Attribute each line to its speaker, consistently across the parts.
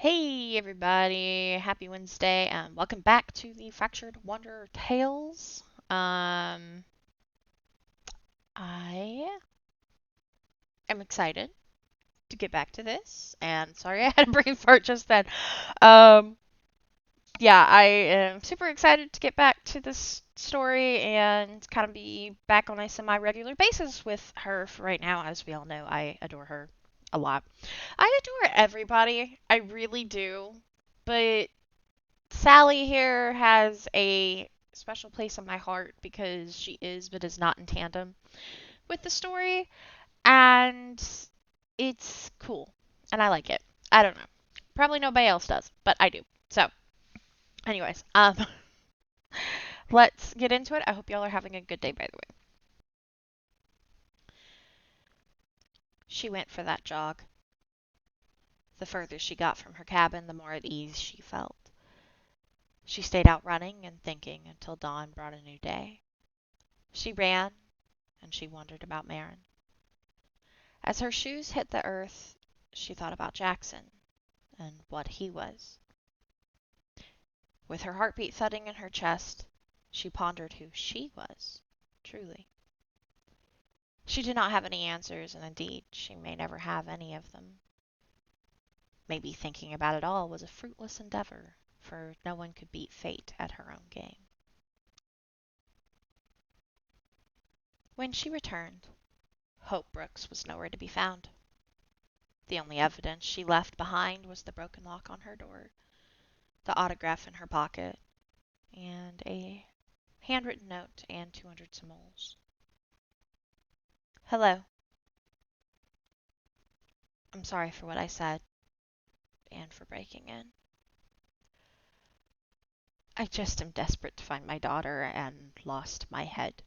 Speaker 1: Hey everybody, happy Wednesday and welcome back to the Fractured Wonder Tales. I am excited to get back to this and sorry I had a brain fart just then. Um, yeah, I am super excited to get back to this story and kind of be back on a semi-regular basis with her for right now. As we all know, I adore her a lot. I adore everybody, I really do. But Sally here has a special place in my heart because she is but is not in tandem with the story, and it's cool, and I like it. I don't know. Probably nobody else does, but I do. So, anyways, let's get into it. I hope y'all are having a good day, by the way. She went for that jog. The further she got from her cabin, the more at ease she felt. She stayed out running and thinking until dawn brought a new day. She ran, and she wondered about Marin. As her shoes hit the earth, she thought about Jaxen and what he was. With her heartbeat thudding in her chest, she pondered who she was, truly. She did not have any answers, and indeed, she may never have any of them. Maybe thinking about it all was a fruitless endeavor, for no one could beat fate at her own game. When she returned, Hope Brooks was nowhere to be found. The only evidence she left behind was the broken lock on her door, the autograph in her pocket, and a handwritten note and 200 simoleons. Hello. I'm sorry for what I said and for breaking in. I just am desperate to find my daughter and lost my head.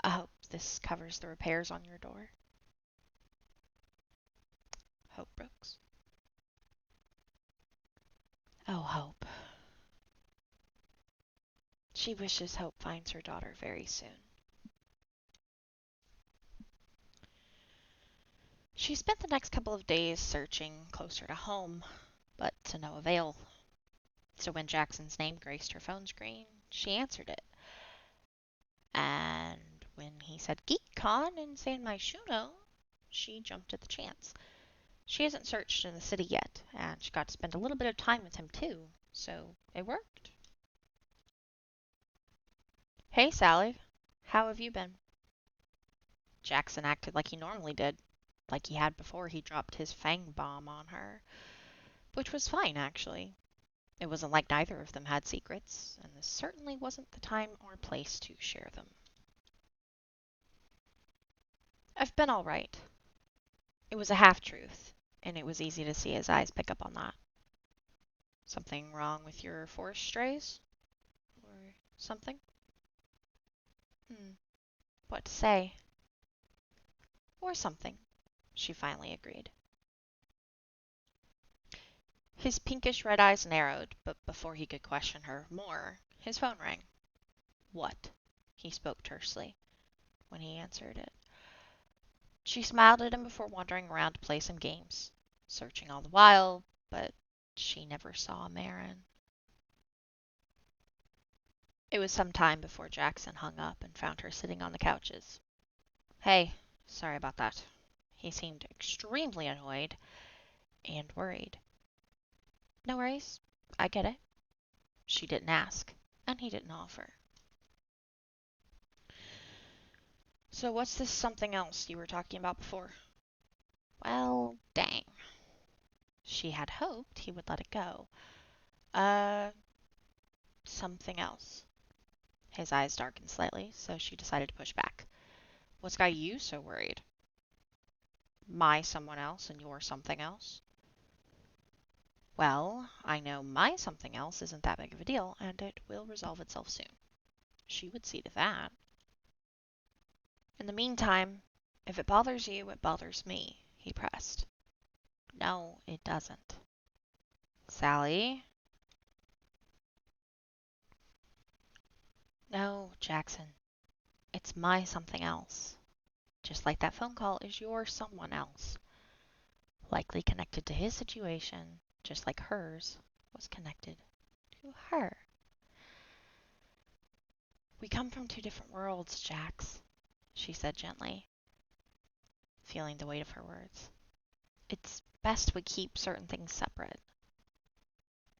Speaker 1: I hope this covers the repairs on your door. Hope Brooks. Oh, Hope. She wishes Hope finds her daughter very soon. She spent the next couple of days searching closer to home, but to no avail. So when Jackson's name graced her phone screen, she answered it. And when he said GeekCon in San Myshuno, she jumped at the chance. She hasn't searched in the city yet, and she got to spend a little bit of time with him too, so it worked. Hey, Sally. How have you been? Jaxen acted like he normally did, like he had before he dropped his fang bomb on her, which was fine, actually. It wasn't like neither of them had secrets, and this certainly wasn't the time or place to share them. I've been all right. It was a half-truth, and it was easy to see his eyes pick up on that. Something wrong with your forest strays? Or something? What to say? Or something, she finally agreed. His pinkish red eyes narrowed, but before he could question her more, his phone rang. What? He spoke tersely when he answered it. She smiled at him before wandering around to play some games, searching all the while, but she never saw Marin. It was some time before Jaxen hung up and found her sitting on the couches. Hey, sorry about that. He seemed extremely annoyed and worried. No worries. I get it. She didn't ask, and he didn't offer. So what's this something else you were talking about before? Well, dang. She had hoped he would let it go. Uh, something else. His eyes darkened slightly, so she decided to push back. What's got you so worried? My someone else and your something else? Well, I know my something else isn't that big of a deal, and it will resolve itself soon. She would see to that. In the meantime, if it bothers you, it bothers me, he pressed. No, it doesn't. Sally? No, Jaxen. It's my something else. Just like that phone call is your someone else. likely connected to his situation, just like hers was connected to her. We come from two different worlds, Jax, she said gently, feeling the weight of her words. It's best we keep certain things separate.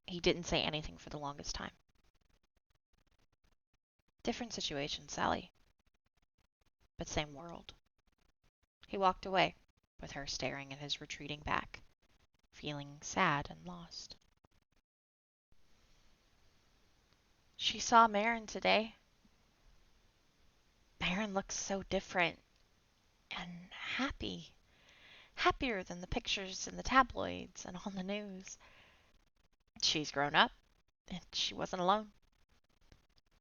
Speaker 1: He didn't say anything for the longest time. Different situation, Sally, but same world. He walked away, with her staring at his retreating back, feeling sad and lost. She saw Marin today. Marin looks so different and happy. Happier than the pictures in the tabloids and on the news. She's grown up, and she wasn't alone.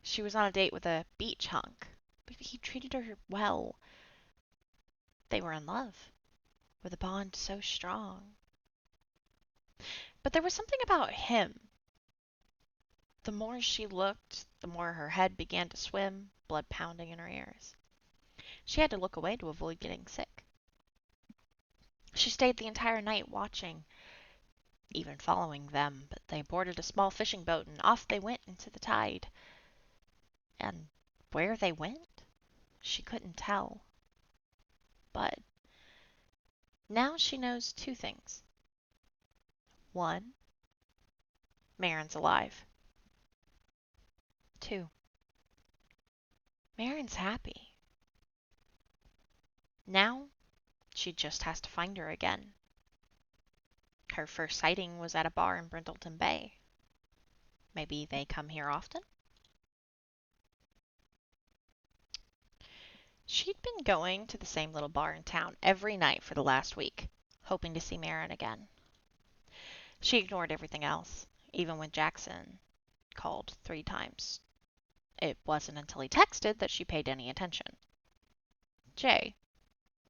Speaker 1: She was on a date with a beach hunk, but he treated her well. They were in love, with a bond so strong. But there was something about him. The more she looked, the more her head began to swim, blood pounding in her ears. She had to look away to avoid getting sick. She stayed the entire night watching, even following them, but they boarded a small fishing boat and off they went into the tide. And where they went, she couldn't tell. But now she knows two things. One, Marin's alive. Two, Marin's happy. Now she just has to find her again. Her first sighting was at a bar in Brindleton Bay. Maybe they come here often? She'd been going to the same little bar in town every night for the last week, hoping to see Marin again. She ignored everything else, even when Jaxen called 3 times. It wasn't until he texted that she paid any attention. J.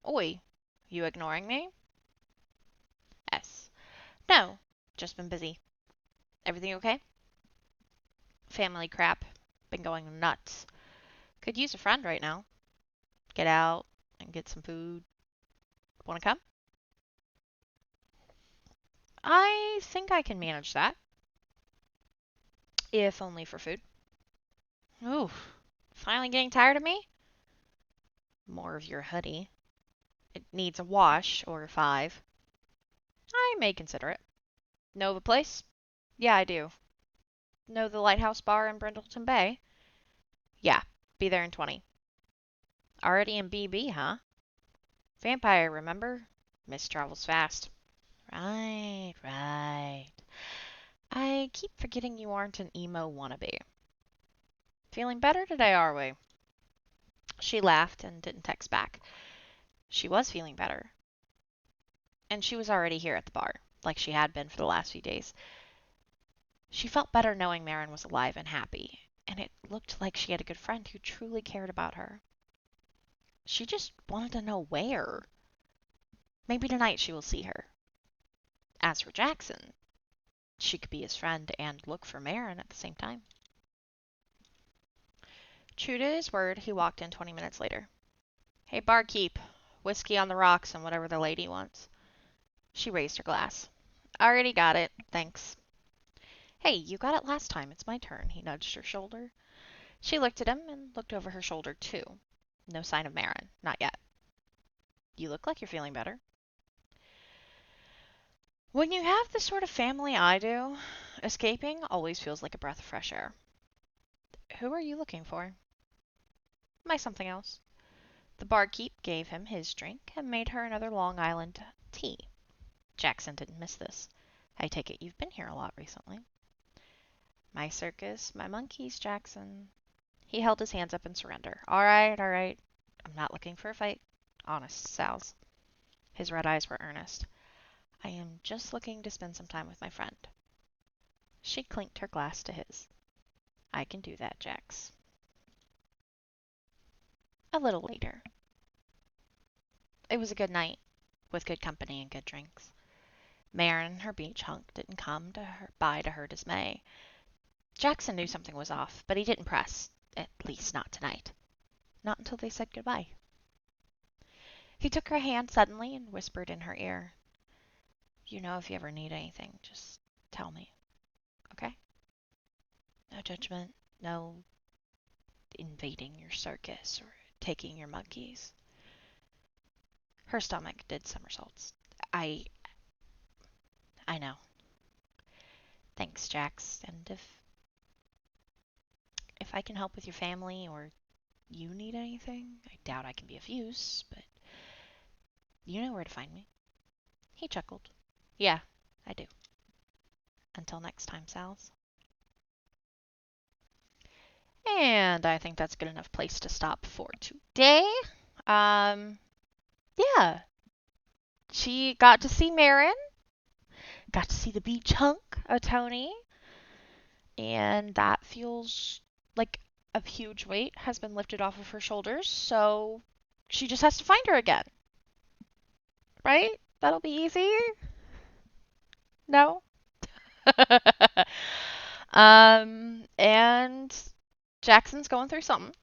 Speaker 1: Oi, you ignoring me? S. No, just been busy. Everything okay? Family crap. Been going nuts. Could use a friend right now. Get out and get some food. Wanna come? I think I can manage that. If only for food. Ooh, finally getting tired of me? More of your hoodie. It needs a wash or 5. I may consider it. Know of a place? Yeah, I do. Know the Lighthouse Bar in Brindleton Bay? Yeah, be there in 20. Already in BB, huh? Vampire, remember? Mist travels fast. Right, right. I keep forgetting you aren't an emo wannabe. Feeling better today, are we? She laughed and didn't text back. She was feeling better. And she was already here at the bar, like she had been for the last few days. She felt better knowing Marin was alive and happy, and it looked like she had a good friend who truly cared about her. She just wanted to know where. Maybe tonight she will see her. As for Jaxen, she could be his friend and look for Marin at the same time. True to his word, he walked in 20 minutes later. Hey, barkeep, whiskey on the rocks and whatever the lady wants. She raised her glass. Already got it, thanks. Hey, you got it last time, it's my turn. He nudged her shoulder. She looked at him and looked over her shoulder too. No sign of Marin, not yet. You look like you're feeling better. When you have the sort of family I do, escaping always feels like a breath of fresh air. Who are you looking for? My something else. The barkeep gave him his drink and made her another Long Island tea. Jaxen didn't miss this. I take it you've been here a lot recently. My circus, my monkeys, Jaxen. He held his hands up in surrender. All right, all right. I'm not looking for a fight. Honest, Sal's. His red eyes were earnest. I am just looking to spend some time with my friend. She clinked her glass to his. I can do that, Jax. A little later. It was a good night, with good company and good drinks. Marin, her beach hunk, didn't come to her dismay. Jaxen knew something was off, but he didn't press. At least not tonight. Not until they said goodbye. He took her hand suddenly and whispered in her ear. if you ever need anything, just tell me, okay? No judgment, no invading your circus or taking your monkeys. Her stomach did somersaults. I know. Thanks, Jax. And if I can help with your family or you need anything, I doubt I can be of use, but you know where to find me. He chuckled. Yeah, I do. Until next time, Sal's. And I think that's a good enough place to stop for today. Yeah. She got to see Marin, got to see the beach hunk of Tony, and that feels like a huge weight has been lifted off of her shoulders, so she just has to find her again. Right? That'll be easy. No? And Jaxen's going through something.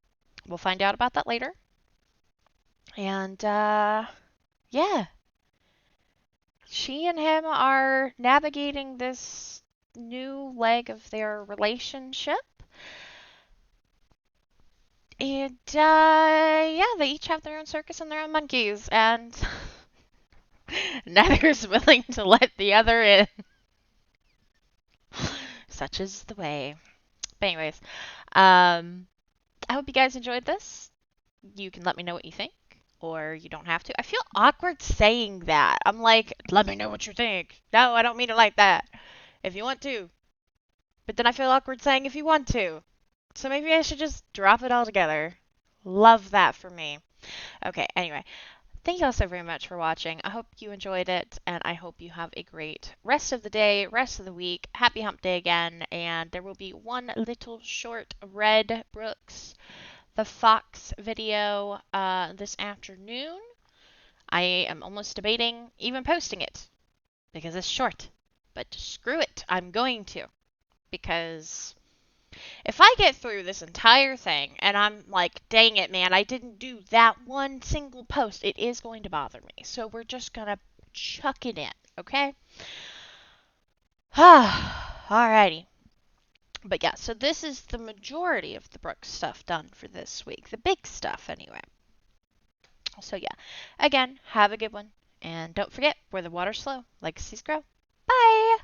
Speaker 1: We'll find out about that later. And, yeah. She and him are navigating this new leg of their relationship. And, yeah, they each have their own circus and their own monkeys, and neither is willing to let the other in. Such is the way. But anyways, I hope you guys enjoyed this. You can let me know what you think, or you don't have to. I feel awkward saying that. I'm like, let me know what you think. No, I don't mean it like that. If you want to. But then I feel awkward saying if you want to. So maybe I should just drop it all together. Love that for me. Okay, anyway. Thank you all so very much for watching. I hope you enjoyed it, and I hope you have a great rest of the day, rest of the week. Happy hump day again, and there will be one little short Red Brooks the Fox video this afternoon. I am almost debating even posting it because it's short, but screw it, I'm going to, because if I get through this entire thing and I'm like, dang it, man, I didn't do that one single post, it is going to bother me. So we're just going to chuck it in, okay? Alrighty. But yeah, so this is the majority of the Brooks stuff done for this week. The big stuff, anyway. So yeah, again, have a good one. And don't forget, where the water's slow, legacies grow. Bye!